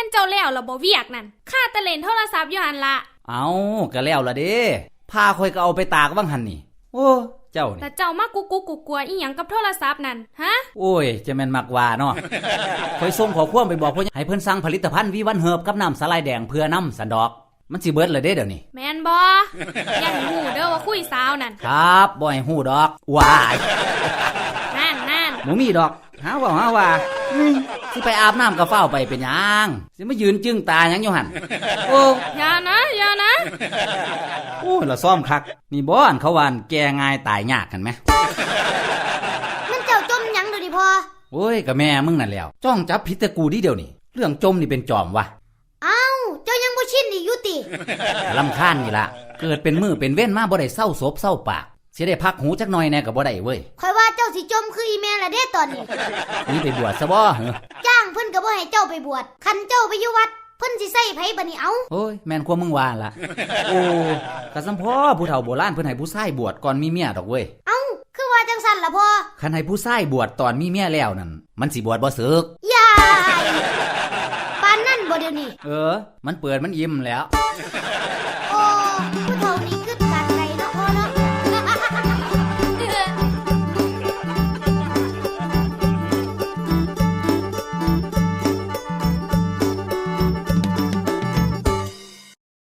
นเจ้าแล้วล่ะบ่เวียกนั่นข้าแต่เล่นโทรศัพท์อยู่หั่นละเอาก็แล้วล่ะเด้พาข่อยก็เอาไปตากว่างหั่นนี่โอ้เจ้านี่แต่เจ้ามากุกกลัวอีหยังกับโทรศัพท์นั่นฮะโอ้ยจะแม่นมักว่าเนาะข่อยส่งข้อความไปบอกเพิ่นให้เพิ่นสั่งผลิตภัณฑ์วีวันเฮิร์บกับน้ำสาลายแดงเพื่อนำสันดอกมันสิเบิดเลยเด้เดี๋ยวนี้แม่นบ่อย่าให้ฮู้เด้อว่าคุยสาวนั่นครับบ่ให้ฮู้ดอกว้ายนั่นบ่มีดอกหาว่าสิไปอาบน้ำก็เฝ้าไปเป็นหยังสิมายืนจึ้งตาหยังอยู่หั่นโอ้อย่านะโอ้ยละซ่อมคักนี่บ่อันเขาว่าแก่ง่ายตายยากกันไหมมันเจ้าจมหยังดูดิพ่อโอ้ยก็แม่มึงนั่นแล้วจ้องจับผิดแต่กูดิเดี๋ยวนี้เรื่องจมนี่เป็นจอมวะอ้าวเจ้ายังบ่ชินอีกอยู่ติรำคาญนี่ล่ะเกิดเป็นมือเป็นเว้นมาบ่ได้เศร้าศพเศร้าปากสิได้พักหูจักหน่อยแน่ก็บ่ได้เว้ยข่อยว่าเจ้าสิจมคืออีแม่ละเด้ตอนนี้นี่ไปบวชซะบ่เหรอจ้างเพิ่นก็บ่ให้เจ้าไปบวชคันเจ้าไปอยู่วัดเพิ่นสิใส่ไผบัดนี้เอาโอ้ยแม่นความมึงว่าล่ะโอ้ก็สำพ่อผู้เฒ่าโบราณเพิ่นให้ผู้ชายบวชก่อนมีเมียดอกเว้ยเอ้าคือว่าจังซั่นล่ะพ่อคันให้ผู้ชายบวชตอนมีเมียแล้วนั่นมันสิบวชบ่สึกยายปานนั้นบ่เดี๋ยวนี้มันเปิดมันยิ้มแล้วโอ้ผู้เฒ่านี้คือ